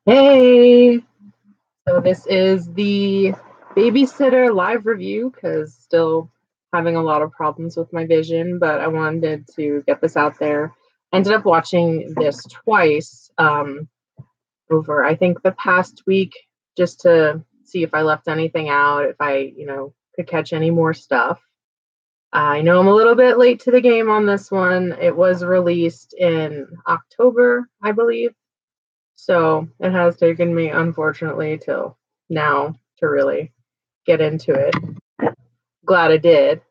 Hey, so this is the Babysitter live review because still having a lot of problems with my vision, but I wanted to get this out there. Ended up watching this twice over, I think, the past week just to see if I left anything out, if I could catch any more stuff. I know I'm a little bit late to the game on this one. It was released in October, I believe. So it has taken me, unfortunately, till now to really get into it. Glad I did.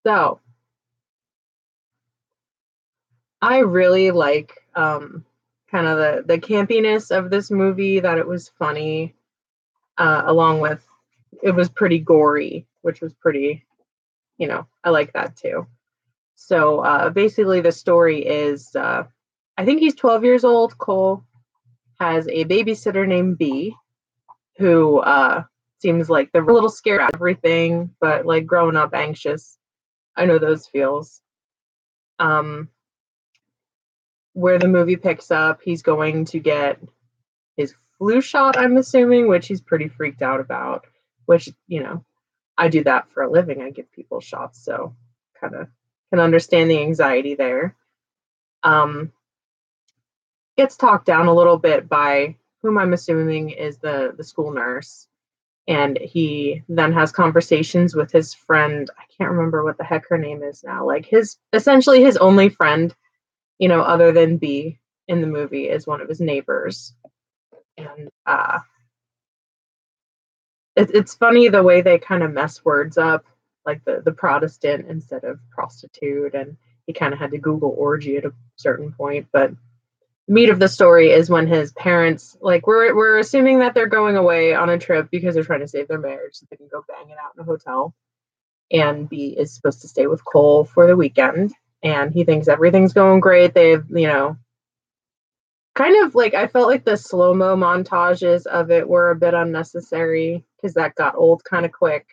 So I really like kind of the campiness of this movie, that it was funny, along with it was pretty gory, which was pretty, I like that too. So basically, the story is I think he's 12 years old. Cole has a babysitter named B, who seems like they're a little scared of everything, but like growing up anxious. I know those feels. Um, where the movie picks up, he's going to get his flu shot, I'm assuming, which he's pretty freaked out about, which, I do that for a living. I give people shots, so kind of can understand the anxiety there. Um, gets talked down a little bit by whom I'm assuming is the school nurse, and he then has conversations with his friend. I can't remember what the heck her name is now. Like his essentially his only friend, other than B in the movie, is one of his neighbors. And it's funny the way they kind of mess words up, like the Protestant instead of prostitute, and he kind of had to Google orgy at a certain point. But the meat of the story is when his parents, like, we're assuming that they're going away on a trip because they're trying to save their marriage so they can go bang it out in a hotel. And B is supposed to stay with Cole for the weekend, and he thinks everything's going great. They've kind of like, I felt like the slow mo montages of it were a bit unnecessary because that got old kind of quick.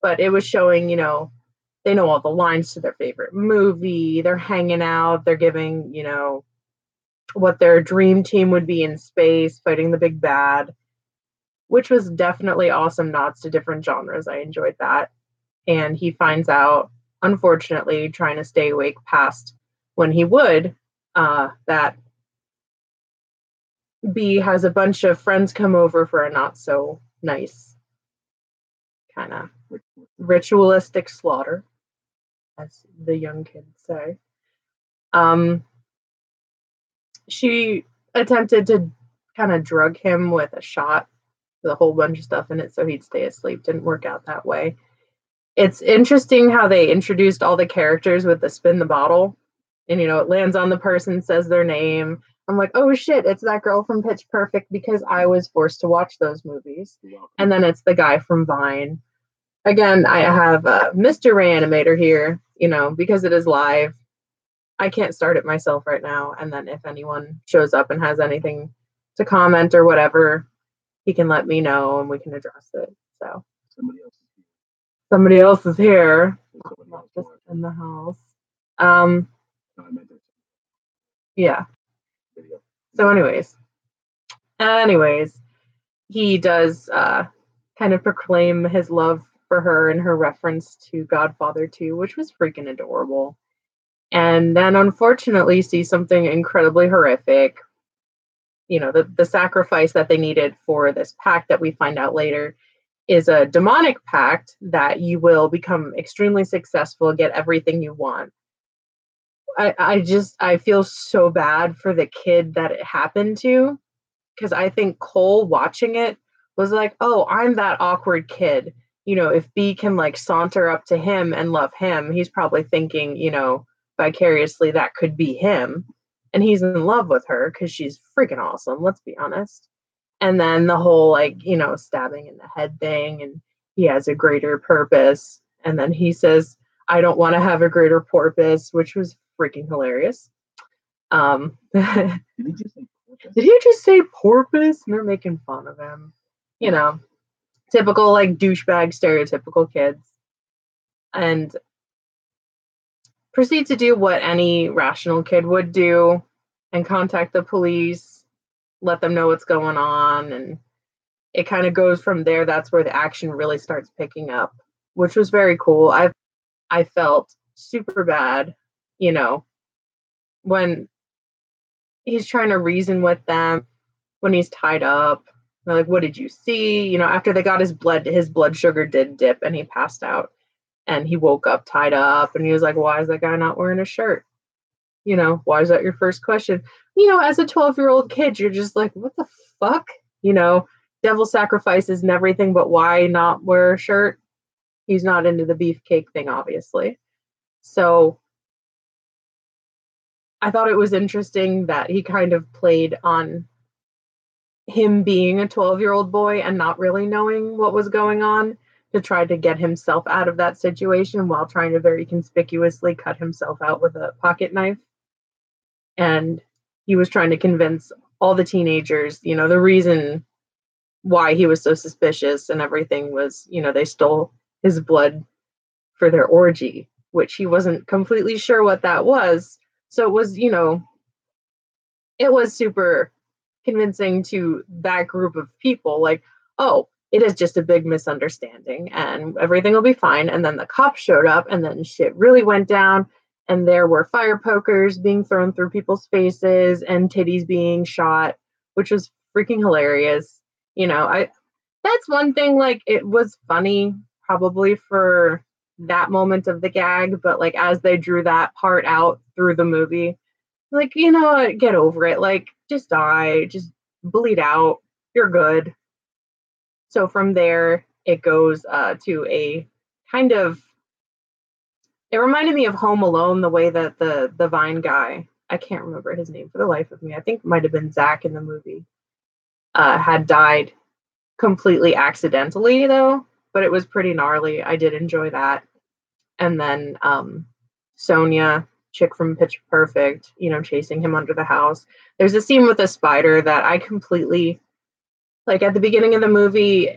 But it was showing, they know all the lines to their favorite movie. They're hanging out. They're giving, what their dream team would be in space, fighting the big bad, which was definitely awesome. Nods to different genres. I enjoyed that. And he finds out, unfortunately, trying to stay awake past when he would, that B has a bunch of friends come over for a not so nice kind of ritualistic slaughter, as the young kids say. Um, she attempted to kind of drug him with a shot with a whole bunch of stuff in it so he'd stay asleep. Didn't work out that way. It's interesting how they introduced all the characters with the spin the bottle, and it lands on the person, says their name. I'm like, oh shit, it's that girl from Pitch Perfect because I was forced to watch those movies. And then it's the guy from Vine. Again, I have Mr. Reanimator here, because it is live. I can't start it myself right now. And then if anyone shows up and has anything to comment or whatever, he can let me know and we can address it. So somebody else is here, not just in the house. Um, yeah. So, anyways, he does kind of proclaim his love for her in her reference to Godfather 2, which was freaking adorable. And then unfortunately see something incredibly horrific. The sacrifice that they needed for this pact that we find out later is a demonic pact that you will become extremely successful, get everything you want. I feel so bad for the kid that it happened to, because I think Cole watching it was like, oh, I'm that awkward kid. If B can like saunter up to him and love him, he's probably thinking, vicariously that could be him. And he's in love with her because she's freaking awesome, let's be honest. And then the whole like, stabbing in the head thing, and he has a greater purpose. And then he says, I don't want to have a greater purpose, which was freaking hilarious. Did he just say porpoise? And they're making fun of him. You know, typical like douchebag, stereotypical kids. And proceed to do what any rational kid would do and contact the police, let them know what's going on, and it kind of goes from there. That's where the action really starts picking up, which was very cool. I felt super bad, you know, when he's trying to reason with them, when he's tied up. They're like, "What did you see?" You know, after they got his blood sugar did dip and he passed out and he woke up tied up and he was like, "Why is that guy not wearing a shirt?" You know, why is that your first question? You know, as a 12-year-old kid, you're just like, what the fuck? You know, devil sacrifices and everything, but why not wear a shirt? He's not into the beefcake thing, obviously. So I thought it was interesting that he kind of played on him being a 12-year-old boy and not really knowing what was going on to try to get himself out of that situation while trying to very conspicuously cut himself out with a pocket knife. And he was trying to convince all the teenagers, you know, the reason why he was so suspicious and everything was, you know, they stole his blood for their orgy, which he wasn't completely sure what that was. So it was, you know, it was super convincing to that group of people, like, oh, it is just a big misunderstanding and everything will be fine. And then the cops showed up and then shit really went down. And there were fire pokers being thrown through people's faces and titties being shot, which was freaking hilarious. You know, I that's one thing, like it was funny probably for that moment of the gag, but like as they drew that part out through the movie, like, you know what, get over it. Like, just die, just bleed out. You're good. So from there, it goes to a kind of. It reminded me of Home Alone, the way that the Vine guy, I can't remember his name for the life of me. I think it might have been Zach in the movie, had died completely accidentally though, but it was pretty gnarly. I did enjoy that. And then Sonia, chick from Pitch Perfect, you know, chasing him under the house. There's a scene with a spider that I completely like at the beginning of the movie.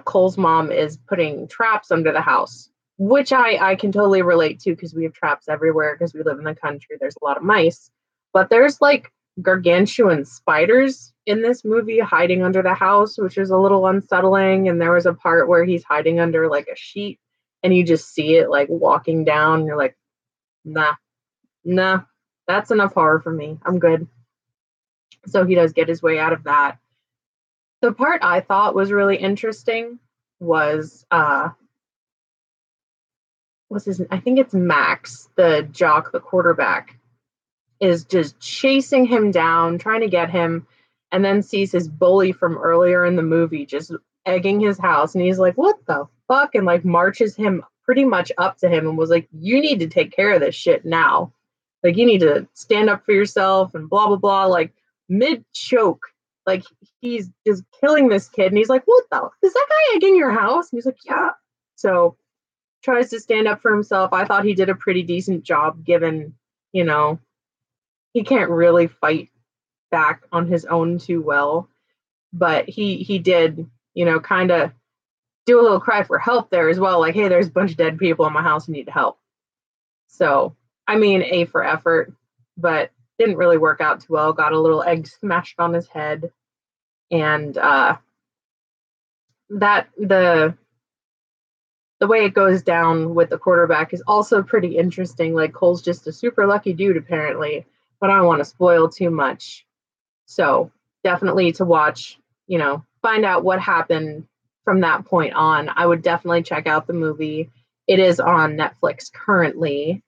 Cole's mom is putting traps under the house, which I can totally relate to because we have traps everywhere because we live in the country. There's a lot of mice, but there's like gargantuan spiders in this movie hiding under the house, which is a little unsettling. And there was a part where he's hiding under like a sheet and you just see it like walking down. And you're like, nah, nah, that's enough horror for me. I'm good. So he does get his way out of that. The part I thought was really interesting was what's his, I think it's Max, the jock, the quarterback, is just chasing him down, trying to get him, and then sees his bully from earlier in the movie just egging his house. And he's like, what the fuck? And like marches him pretty much up to him and was like, you need to take care of this shit now. Like, you need to stand up for yourself and blah, blah, blah. Like, mid choke, like, he's just killing this kid. And he's like, what the? Is that guy egging your house? And he's like, yeah. So tries to stand up for himself. I thought he did a pretty decent job given, you know, he can't really fight back on his own too well, but he did, you know, kind of do a little cry for help there as well, like, hey, there's a bunch of dead people in my house who need help. So I mean, A for effort, but didn't really work out too well. Got a little egg smashed on his head. And that the way it goes down with the quarterback is also pretty interesting. Like, Cole's just a super lucky dude apparently, but I don't want to spoil too much. So definitely to watch, you know, find out what happened from that point on. I would definitely check out the movie. It is on Netflix currently.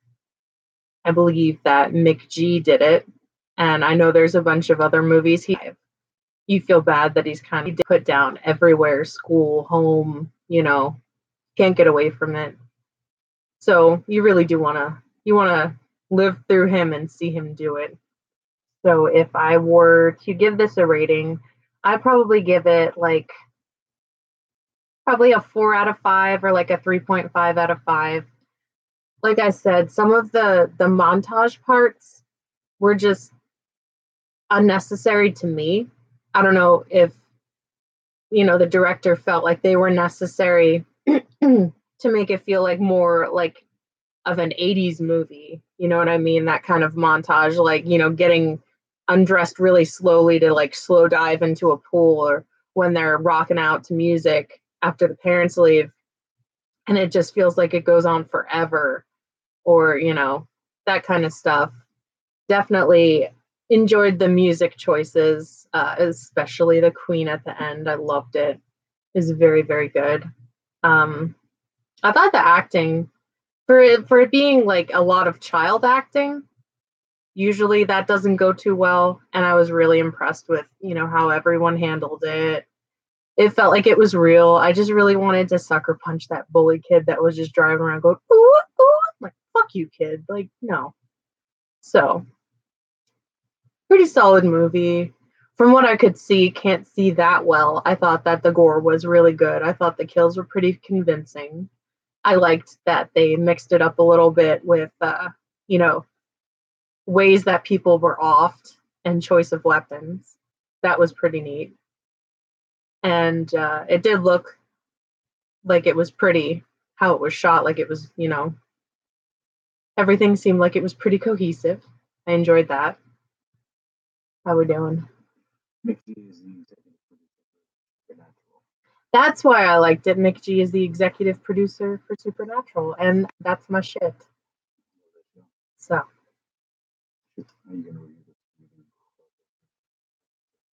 I believe that McG did it. And I know there's a bunch of other movies. You feel bad that he's kind of put down everywhere, school, home, you know, can't get away from it. So you really do want to live through him and see him do it. So if I were to give this a rating, I'd probably give it like probably a 4 out of 5 or like a 3.5 out of 5. Like I said, some of the montage parts were just unnecessary to me. I don't know if, you know, the director felt like they were necessary to make it feel like more like of an 80s movie, You know what I mean? That kind of montage, like, getting undressed really slowly to like slow dive into a pool, or when they're rocking out to music after the parents leave and it just feels like it goes on forever, or, that kind of stuff. Definitely enjoyed the music choices, especially the Queen at the end. I loved it. It's very, very good. Um, I thought the acting for it being like a lot of child acting, usually that doesn't go too well, and I was really impressed with how everyone handled it. It felt like it was real. I just really wanted to sucker punch that bully kid that was just driving around going ooh ooh. I'm like, fuck you, kid. Like, no. So pretty solid movie. From what I could see, can't see that well. I thought that the gore was really good. I thought the kills were pretty convincing. I liked that they mixed it up a little bit with, you know, ways that people were offed and choice of weapons. That was pretty neat. And it did look like it was pretty, how it was shot. Like it was, everything seemed like it was pretty cohesive. I enjoyed that. How we doing? That's why I liked it. Mick G is the executive producer for Supernatural, and that's my shit. So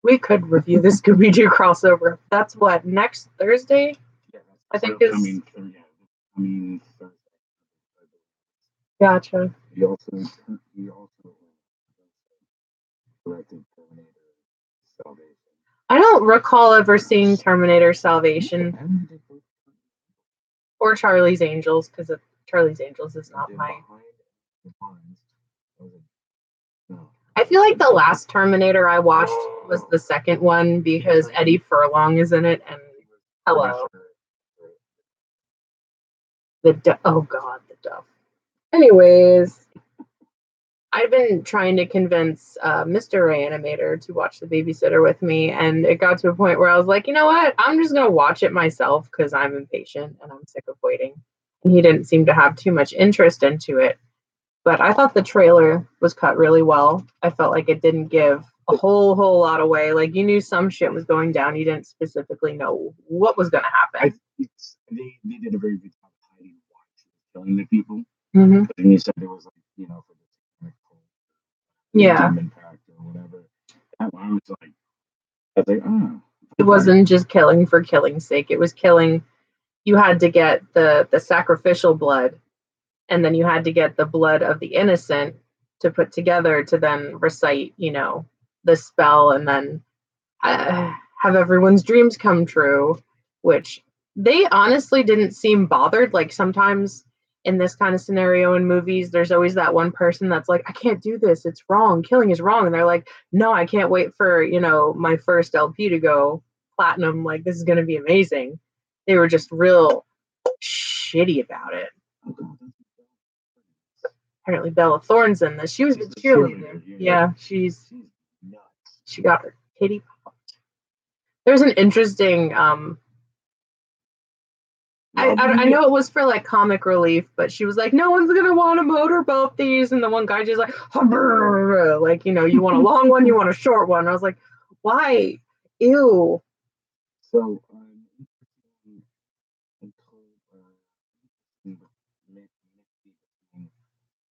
we could review the Scooby Doo crossover. That's what, next Thursday? I think is. Gotcha. He also directed Terminator Salvation. I don't recall ever seeing Terminator Salvation or Charlie's Angels, because Charlie's Angels is not my. I feel like the last Terminator I watched was the second one because Eddie Furlong is in it, and hello. Oh god, the Duff. Anyways, I've been trying to convince Mr. Reanimator to watch The Babysitter with me, and it got to a point where I was like, you know what? I'm just going to watch it myself because I'm impatient and I'm sick of waiting. And he didn't seem to have too much interest into it. But I thought the trailer was cut really well. I felt like it didn't give a whole lot away. Like, you knew some shit was going down. You didn't specifically know what was going to happen. They did a very good job of hiding why she was killing the people. Mm-hmm. But then you said there was, like, for the impact or whatever. I was like, oh. It wasn't just killing for killing's sake. It was killing. You had to get the sacrificial blood, and then you had to get the blood of the innocent to put together to then recite, the spell, and then have everyone's dreams come true, which they honestly didn't seem bothered. Like, sometimes in this kind of scenario in movies, there's always that one person that's like, I can't do this. It's wrong. Killing is wrong. And they're like, no, I can't wait for, my first LP to go platinum. Like, this is going to be amazing. They were just real shitty about it. Apparently Bella Thorne's in this. She was the cheerleader. Yeah, she got her titty popped. There's an interesting I know it was for like comic relief, but she was like, no one's gonna want to motorboat these, and the one guy just like, like, you want a long one, you want a short one. I was like, why? Ew. So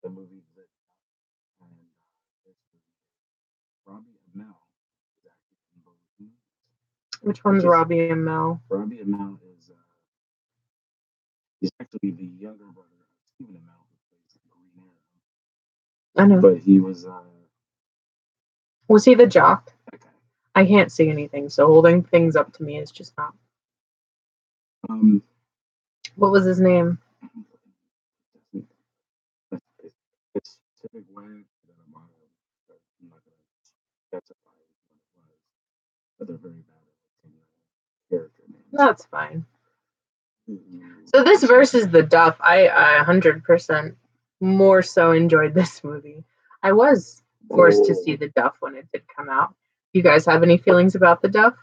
the movie that Robbie and Mel is actually in both movies. Which one's Robbie and Mel? Robbie and Mel is he's actually the younger brother of Stephen and Mel, who plays Green Arrow. I know. But he was he the jock? Okay. I can't see anything, so holding things up to me is just not. What was his name? It's specific way that I'm not going to specify what it was, but they're very bad at character names. That's fine. So this versus the Duff, I 100% more so enjoyed this movie. I was forced to see the Duff when it did come out. You guys have any feelings about the Duff?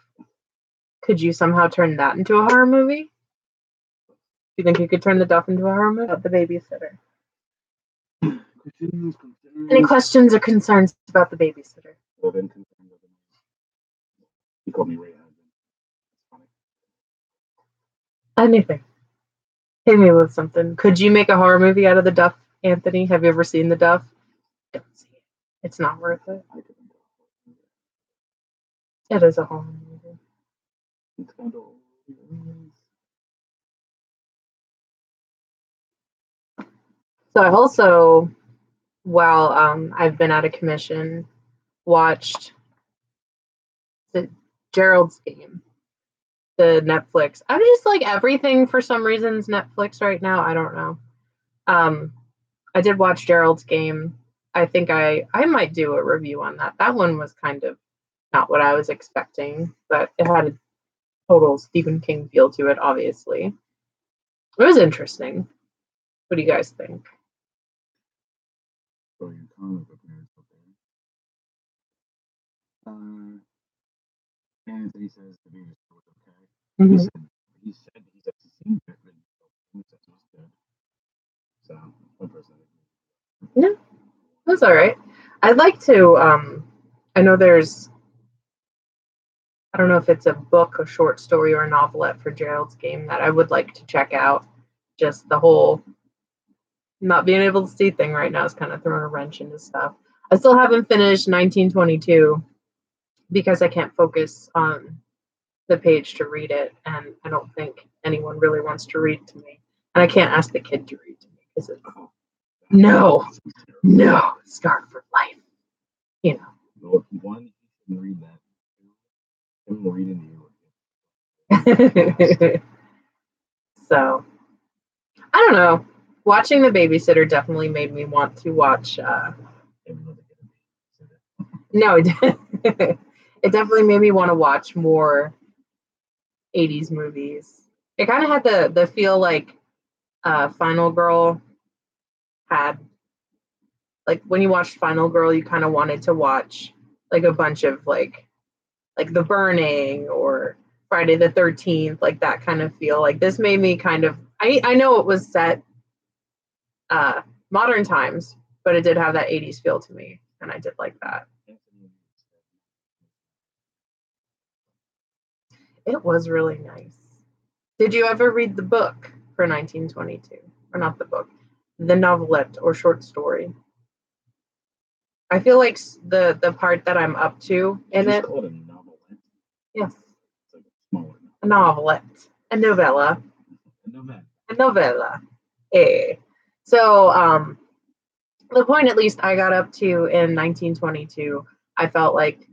Could you somehow turn that into a horror movie? Do you think you could turn the Duff into a horror movie? The Babysitter. Any questions or concerns about The Babysitter? Well, then concerns of he called me Ray Funny. Anything. Hit me with something. Could you make a horror movie out of The Duff, Anthony? Have you ever seen The Duff? Don't see it. It's not worth it. It is a horror movie. It's kind of. So I also, while I've been out of commission, watched the Gerald's Game, the Netflix. I'm just like everything for some reasons Netflix right now. I don't know. I did watch Gerald's Game. I think I might do a review on that. That one was kind of not what I was expecting, but it had a total Stephen King feel to it, obviously. It was interesting. What do you guys think? So your comic book nerds out there. Anthony says the baby was okay. Mm-hmm. He said he's seen it, but he said it was good. So one person. No, that's all right. I'd like to. I know there's. I don't know if it's a book, a short story, or a novelette for Gerald's Game that I would like to check out. Just the whole not being able to see thing right now is kind of throwing a wrench into stuff. I still haven't finished 1922 because I can't focus on the page to read it, and I don't think anyone really wants to read to me. And I can't ask the kid to read to me because it's no, scarred for life. You know. Well, one, you can read that. Him reading you. So, I don't know. Watching The Babysitter definitely made me want to watch. No, it definitely made me want to watch more 80s movies. It kind of had the feel like Final Girl had. Like when you watched Final Girl, you kind of wanted to watch like a bunch of like The Burning or Friday the 13th, like that kind of feel. Like this made me kind of. I know it was set modern times, but it did have that 80s feel to me, and I did like that. It was really nice. Did you ever read the book for 1922? Or not the book, the novelette or short story? I feel like the part that I'm up to in it. Call it a novelette? Yes. It's like a smaller a novelette, a novella. A novella. So the point at least I got up to in 1922, I felt like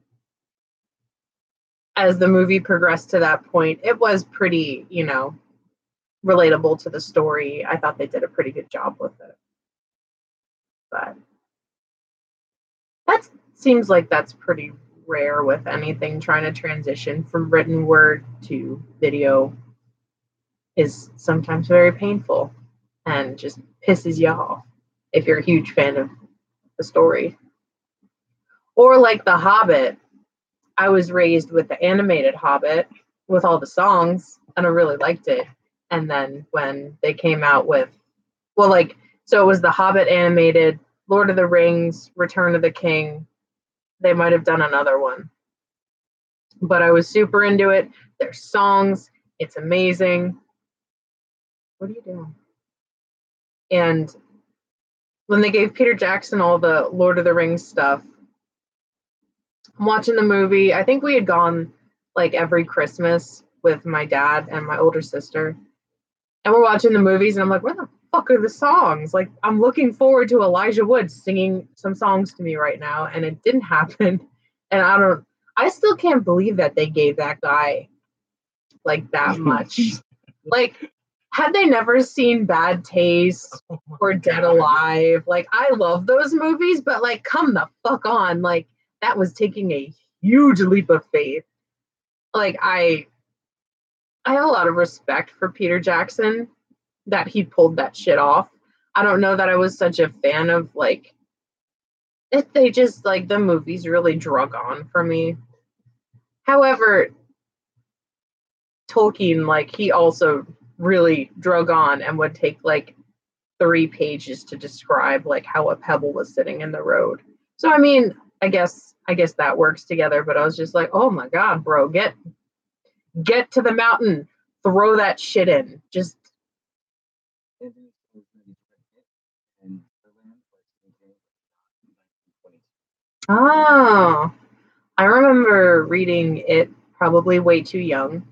as the movie progressed to that point, it was pretty, relatable to the story. I thought they did a pretty good job with it. But that seems like that's pretty rare with anything trying to transition from written word to video is sometimes very painful and just pisses you off if you're a huge fan of the story. Or like The Hobbit, I was raised with the animated Hobbit with all the songs, and I really liked it. And then when they came out with, so it was The Hobbit animated, Lord of the Rings, Return of the King. They might have done another one. But I was super into it. There's songs. It's amazing. What are you doing? And when they gave Peter Jackson all the Lord of the Rings stuff, I'm watching the movie. I think we had gone like every Christmas with my dad and my older sister. And we're watching the movies and I'm like, where the fuck are the songs? Like, I'm looking forward to Elijah Wood singing some songs to me right now. And it didn't happen. And I still can't believe that they gave that guy like that much. Like, had they never seen Bad Taste or Dead Alive? Like, I love those movies, but like, come the fuck on. Like, that was taking a huge leap of faith. Like, I have a lot of respect for Peter Jackson that he pulled that shit off. I don't know that I was such a fan of like if they just like the movies really drug on for me. However, Tolkien, like he also really drug on and would take like 3 pages to describe like how a pebble was sitting in the road. So I mean, I guess that works together, but I was just like, "Oh my god, bro, get to the mountain. Throw that shit in." Just oh, I remember reading it probably way too young.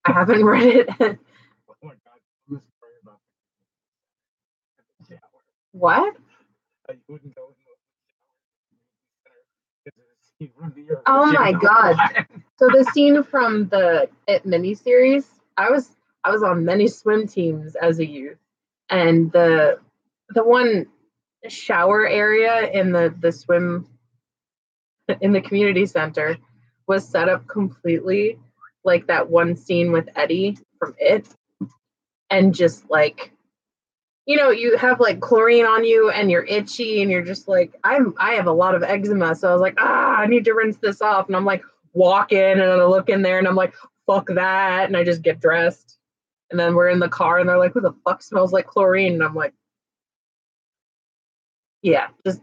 I haven't read it. What? Oh my god. So the scene from the It miniseries, I was on many swim teams as a youth, and the one shower area in the swim in the community center was set up completely like that one scene with Eddie from It, and just like you have like chlorine on you and you're itchy and you're just like, I have a lot of eczema. So I was like, I need to rinse this off. And I'm like, walk in and I look in there and I'm like, fuck that. And I just get dressed. And then we're in the car and they're like, who the fuck smells like chlorine? And I'm like, yeah, just,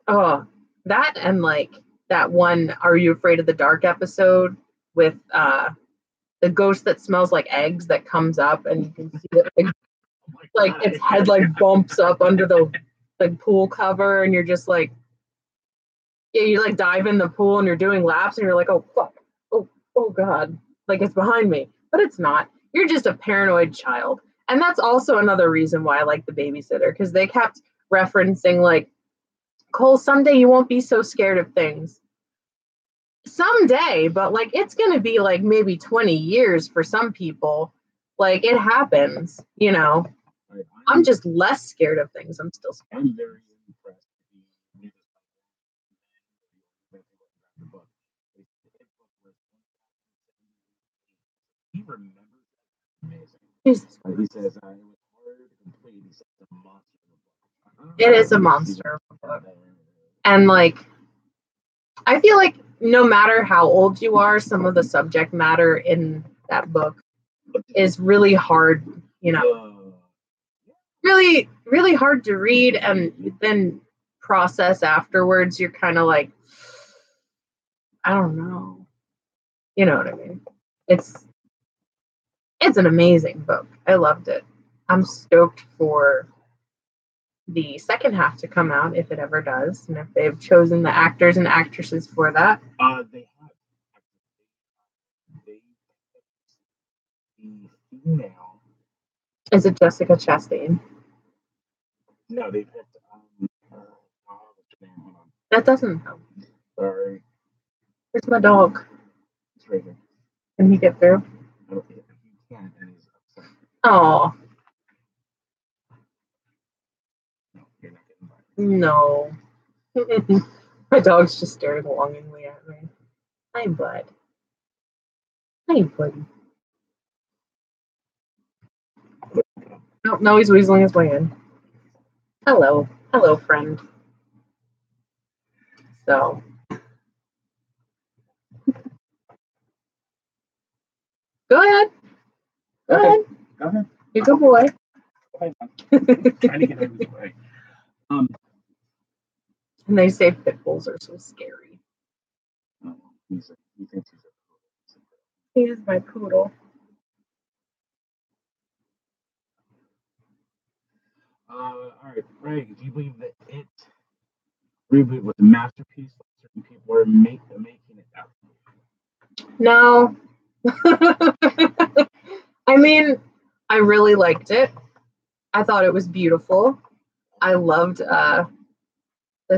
oh, that and like that one, Are You Afraid of the Dark episode with the ghost that smells like eggs that comes up and you can see it like its head like bumps up under the like pool cover and you're just like, yeah, you like dive in the pool and you're doing laps and you're like, oh fuck, oh god, like it's behind me, but it's not. You're just a paranoid child, and that's also another reason why I like The Babysitter, because they kept referencing like, Cole, someday you won't be so scared of things. Someday, but like it's gonna be like maybe 20 years for some people. Like it happens, I'm just less scared of things. I'm still scared. I'm very impressed with the book. He remembers that. Amazing. Jesus. He says it was hard to complete. He says it's a monster. It is a monster book. And like, I feel like no matter how old you are, some of the subject matter in that book is really hard, really, really hard to read and then process afterwards. You're kind of like, I don't know. You know what I mean? It's an amazing book. I loved it. I'm stoked for the second half to come out if it ever does, and if they've chosen the actors and actresses for that. They have. They the female. Is it Jessica Chastain? No, they picked. What's her name? Hold on. That doesn't help. Sorry. Where's my dog? It's right here. Can he get through? No, he can't, and he's upset. Oh. No, you're not getting by. No. My dog's just staring longingly at me. Hi, bud. Hi, buddy. No, he's weaseling his way in. Hello. Hello, friend. So. Go ahead. Go ahead. Go ahead. You're a good boy. Go ahead. Trying to get out of his way. And they say pit bulls are so scary. He thinks he's a poodle. He is my poodle. All right, Ray, do you believe that It reboot was a masterpiece? Like certain people are making it out. No. I mean, I really liked it. I thought it was beautiful. I loved the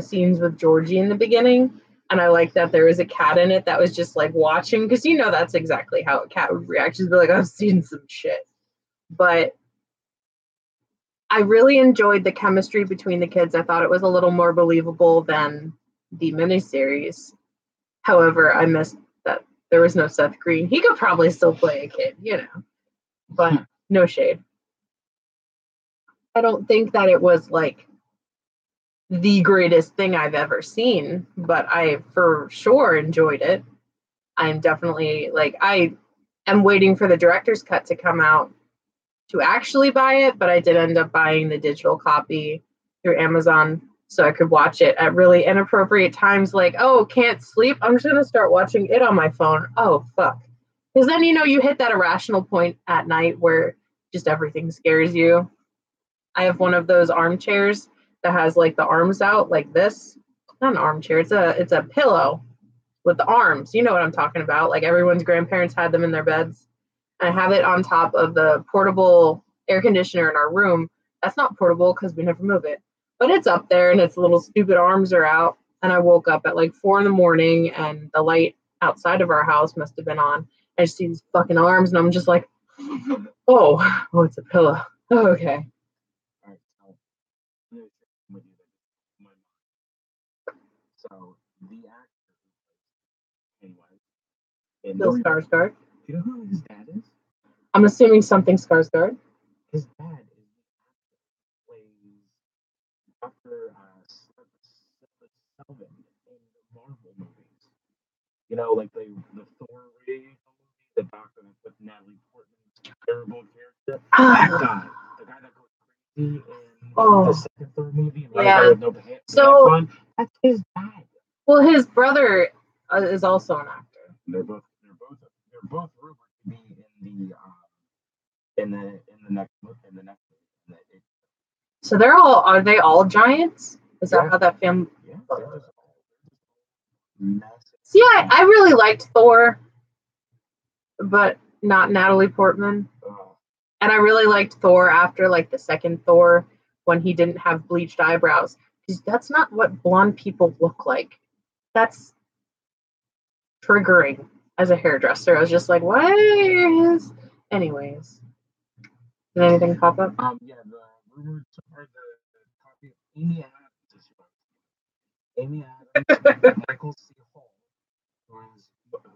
scenes with Georgie in the beginning. And I like that there was a cat in it that was just like watching, because that's exactly how a cat would react. She'd be like, I've seen some shit. But I really enjoyed the chemistry between the kids. I thought it was a little more believable than the miniseries. However, I missed that there was no Seth Green. He could probably still play a kid, but no shade. I don't think that it was like the greatest thing I've ever seen, but I for sure enjoyed it. I'm definitely like, I am waiting for the director's cut to come out to actually buy it, but I did end up buying the digital copy through Amazon so I could watch it at really inappropriate times. Like, oh, can't sleep. I'm just gonna start watching it on my phone. Oh fuck. Because then you hit that irrational point at night where just everything scares you. I have one of those armchairs that has like the arms out like this. Not an armchair, it's a pillow with the arms. You know what I'm talking about. Like everyone's grandparents had them in their beds. I have it on top of the portable air conditioner in our room. That's not portable because we never move it. But it's up there and its little stupid arms are out. And I woke up at like 4 in the morning and the light outside of our house must have been on. I just see these fucking arms and I'm just like, oh, it's a pillow. Oh, okay. All right, so I'm gonna share with you that my mind. So the actor, anyway, in Bill the Skarsgård. do you know who his dad is? I'm assuming something Skarsgård. His dad is the actor who plays Doctor Selvin in the Marvel movies. You know, like the Thor movie, the Doctor with Natalie Portman's terrible character. That guy, the guy that goes crazy in the second Thor movie and runs out with no pants on, that's his dad. Well, his brother is also an actor. They're both rumored to be in the next movie. So are they all giants? Is that how that family? Yeah, they're just massive. See, I really liked Thor, but not Natalie Portman. And I really liked Thor after like the second Thor when he didn't have bleached eyebrows. Because that's not what blonde people look like. That's triggering as a hairdresser. I was just like, what is? Anyways, did anything pop up? Yeah, the rumors are the copy of Amy Adams. Amy Adams, Michael C. Hall, who is supposed to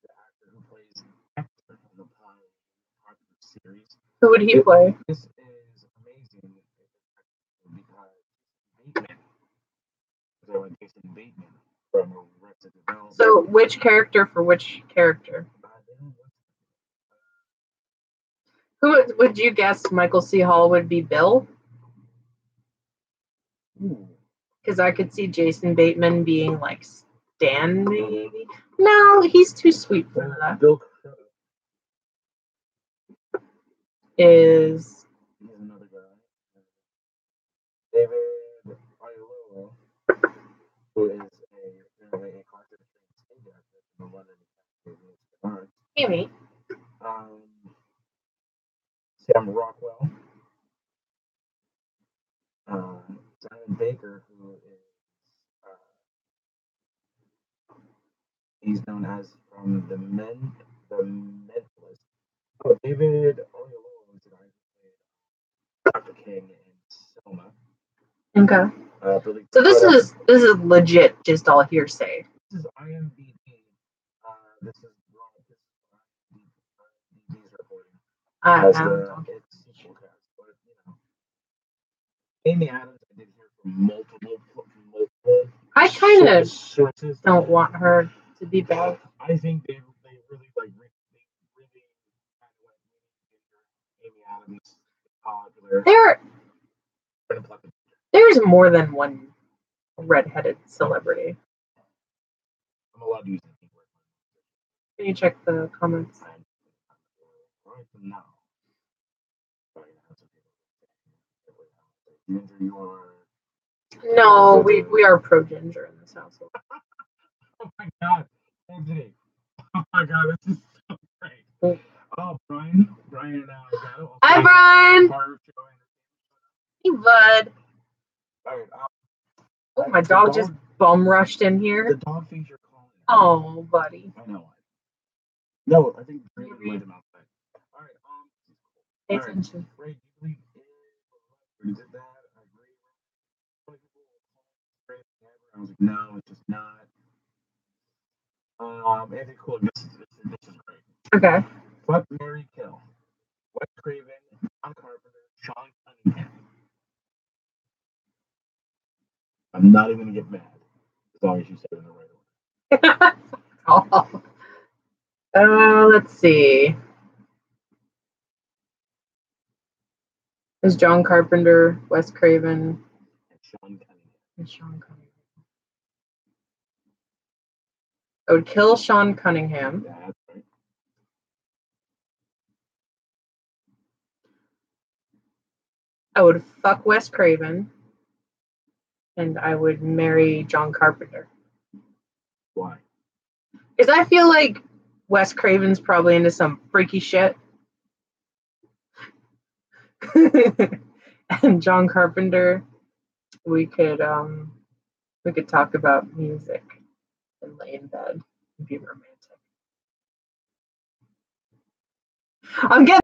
the actor who plays Hector in the popular series. Who would he play? This is amazing because Jason Bateman from Arrested Development. So, which character for which character? Who would you guess Michael C. Hall would be Bill? Because I could see Jason Bateman being like Stan, maybe. No, he's too sweet for that. Bill Is he's another guy. David Oyelowo, who is apparently a concert stage actor from the London Academy of Amy? Sam Rockwell, Simon Baker, who is he's known as from the Mentalist. Oh, David Oyelowo is the guy who played Dr. King in Selma. Okay. So this is legit, just all hearsay. This is IMDb. This is IMDb's reporting. As its sequel cast, but Amy Adams, I did hear from multiple. I kind of sources don't want her to be bad. I think they really kind of Amy Adams popular. There's more than one redheaded celebrity. I'm allowed to use the keyword. Can you check the comments? Right now. No, we are pro ginger in this household. Oh my god, Anthony. Oh my god, this is so great. Oh, Brian. Hi, Brian. Hey, bud. Alright, oh, my dog just bum rushed in here. The dog thinks you're calling. Oh, buddy. I know. No, I think Brandon let him outside. Alright, pay attention. Ray, do you believe did that? I agree. I was like, no, it's just not. Anthony, cool. This is great. Okay. Fuck, Mary, kill. Wes Craven, John Carpenter, Sean Cunningham. I'm not even gonna get mad as long as you say it in the right order. Oh. Let's see. Is John Carpenter, Wes Craven, And Sean Cunningham. and Sean Cunningham? I would kill Sean Cunningham. Yeah, that's right. I would fuck Wes Craven. And I would marry John Carpenter. Why? Because I feel like Wes Craven's probably into some freaky shit. And John Carpenter, we could talk about music and lay in bed and be romantic. I'm getting